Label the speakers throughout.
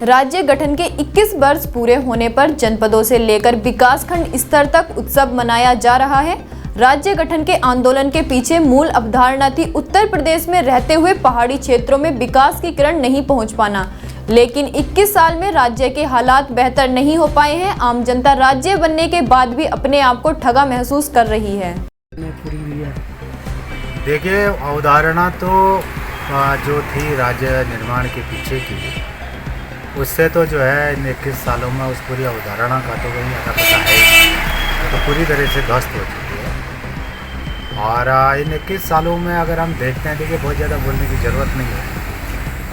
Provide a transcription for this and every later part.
Speaker 1: राज्य गठन के 21 वर्ष पूरे होने पर जनपदों से लेकर विकासखंड स्तर तक उत्सव मनाया जा रहा है। राज्य गठन के आंदोलन के पीछे मूल अवधारणा थी उत्तर प्रदेश में रहते हुए पहाड़ी क्षेत्रों में विकास की किरण नहीं पहुंच पाना, लेकिन 21 साल में राज्य के हालात बेहतर नहीं हो पाए हैं। आम जनता राज्य बनने के बाद भी अपने आप को ठगा महसूस कर रही है।
Speaker 2: देखिए, अवधारणा तो जो थी राज्य निर्माण के पीछे की, उससे तो जो है इन 21 सालों में उस पूरी अवधारणा का तो वही अता पता है, तो पूरी तरह से ध्वस्त हो चुकी है। और इन 21 सालों में अगर हम देखते हैं, देखिए बहुत ज़्यादा बोलने की ज़रूरत नहीं है।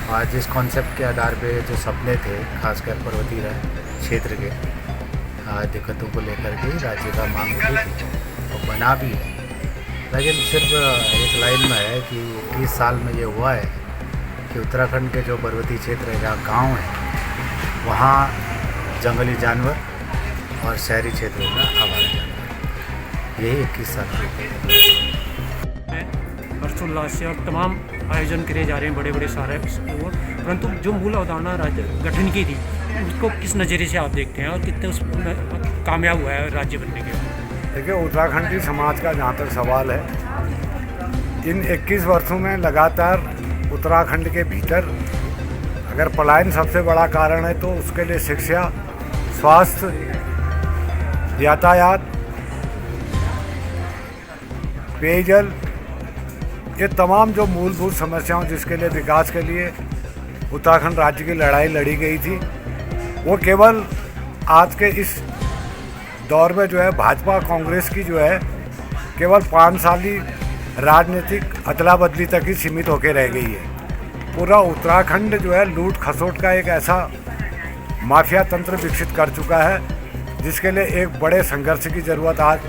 Speaker 2: और जिस कॉन्सेप्ट के आधार पे जो सपने थे, खासकर पर्वतीय क्षेत्र के दिक्कतों को लेकर के राज्य का मांग उठी थी, तो बना भी है। लेकिन सिर्फ एक लाइन में है कि 21 साल में ये हुआ है कि उत्तराखंड के जो पर्वतीय क्षेत्र है, जहाँ गाँव है, वहाँ जंगली जानवर और शहरी क्षेत्रों में आवारा जानवर, यही 21 साल
Speaker 3: हर्षोल्लास से और तमाम आयोजन करे जा रहे हैं बड़े बड़े सारे, परंतु जो मूल अवधारणा राज्य गठन की थी उसको किस नज़रिए से आप देखते हैं और कितने उसमें कामयाब हुआ है राज्य बनने के बाद?
Speaker 4: देखिए, उत्तराखंडी समाज का जहाँ तक सवाल है, इन 21 वर्षों में लगातार उत्तराखंड के भीतर अगर पलायन सबसे बड़ा कारण है तो उसके लिए शिक्षा, स्वास्थ्य, यातायात, पेयजल, ये तमाम जो मूलभूत समस्याओं जिसके लिए विकास के लिए उत्तराखंड राज्य की लड़ाई लड़ी गई थी, वो केवल आज के इस दौर में जो है भाजपा कांग्रेस की जो है केवल 5 साली राजनीतिक अदला बदली तक ही सीमित होकर रह गई है। पूरा उत्तराखंड जो है लूट खसोट का एक ऐसा माफिया तंत्र विकसित कर चुका है, जिसके लिए एक बड़े संघर्ष की ज़रूरत आज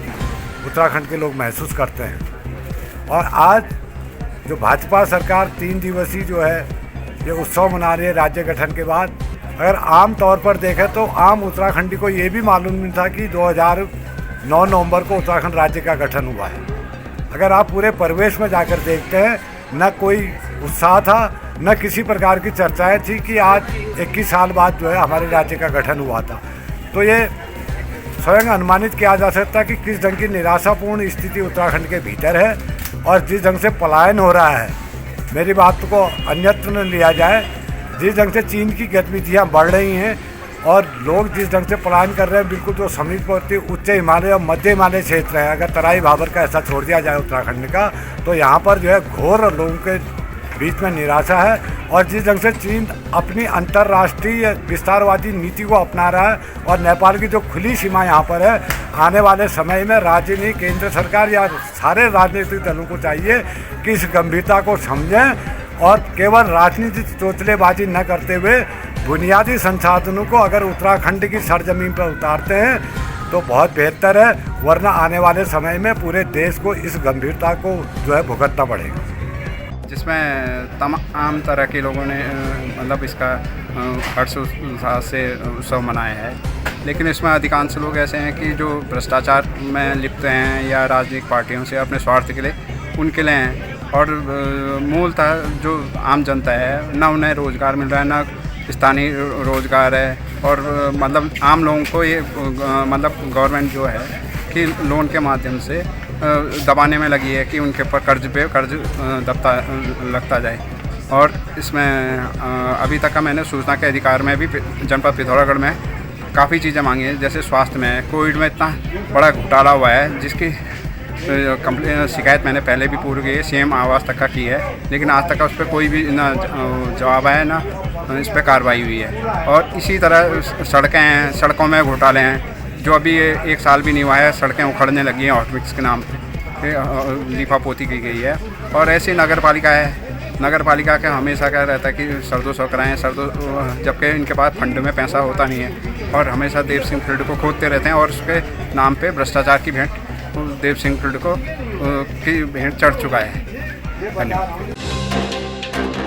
Speaker 4: उत्तराखंड के लोग महसूस करते हैं। और आज जो भाजपा सरकार 3 दिवसीय जो है ये उत्सव मना रही है राज्य गठन के बाद, अगर आम तौर पर देखें तो आम उत्तराखंडी को ये भी मालूम नहीं था कि 2009 नवंबर को उत्तराखंड राज्य का गठन हुआ है। अगर आप पूरे परिवेश में जाकर देखते हैं, न कोई उत्साह था, न किसी प्रकार की चर्चाएं थी कि आज 21 साल बाद जो है हमारे राज्य का गठन हुआ था। तो ये स्वयं अनुमानित किया जा सकता है कि किस ढंग की निराशापूर्ण स्थिति उत्तराखंड के भीतर है और जिस ढंग से पलायन हो रहा है। मेरी बात को अन्यत्र न लिया जाए, जिस ढंग से चीन की गतिविधियाँ बढ़ रही हैं और लोग जिस ढंग से पलायन कर रहे हैं, बिल्कुल जो समीपवर्ती उच्च हिमालय और मध्य हिमालय क्षेत्र है, अगर तराई भाबर का ऐसा छोड़ दिया जाए उत्तराखंड का, तो यहाँ पर जो है घोर लोगों के बीच में निराशा है। और जिस ढंग से चीन अपनी अंतर्राष्ट्रीय विस्तारवादी नीति को अपना रहा है और नेपाल की जो खुली सीमा यहाँ पर है, आने वाले समय में राज्य नहीं, केंद्र सरकार या सारे राजनीतिक दलों को चाहिए कि इस गंभीरता को समझें और केवल राजनीतिक चोचलेबाजी न करते हुए बुनियादी संसाधनों को अगर उत्तराखंड की सरजमीन पर उतारते हैं तो बहुत बेहतर है, वरना आने वाले समय में पूरे देश को इस गंभीरता को जो है भुगतना पड़ेगा।
Speaker 5: जिसमें तमाम तरह के लोगों ने मतलब इसका हर्षोल्लास से उत्सव मनाया है, लेकिन इसमें अधिकांश लोग ऐसे हैं कि जो भ्रष्टाचार में लिप्त हैं या राजनीतिक पार्टियों से अपने स्वार्थ के लिए उनके लिए हैं। और मूलतः जो आम जनता है, ना उन्हें रोज़गार मिल रहा है, ना स्थानीय रोज़गार है। और मतलब आम लोगों को ये मतलब गवर्नमेंट जो है कि लोन के माध्यम से दबाने में लगी है कि उनके ऊपर कर्ज पे कर्ज लगता जाए। और इसमें अभी तक का मैंने सूचना के अधिकार में भी जनपद पिथौरागढ़ में काफ़ी चीज़ें मांगी हैं। जैसे स्वास्थ्य में कोविड में इतना बड़ा घोटाला हुआ है, जिसकी शिकायत मैंने पहले भी पूरी की है, सीएम आवास तक का की है, लेकिन आज तक उस पर कोई भी ना जवाब आया, ना इस पर कार्रवाई हुई है। और इसी तरह सड़कें हैं, सड़कों में घोटाले हैं, जो अभी 1 साल भी नहीं हुआ है, सड़कें उखड़ने लगी हैं हॉटमिक्स के नाम पे लीपापोती की गई है। और ऐसी नगर पालिका है, नगर पालिका का हमेशा क्या रहता है कि सर्दो सौ कराएँ सर्दो, जबकि इनके पास फंड में पैसा होता नहीं है और हमेशा देव सिंह फील्ड को खोदते रहते हैं। और उसके नाम पे भ्रष्टाचार की भेंट देव सिंह फील्ड को की भेंट चढ़ चुका है। धन्यवाद।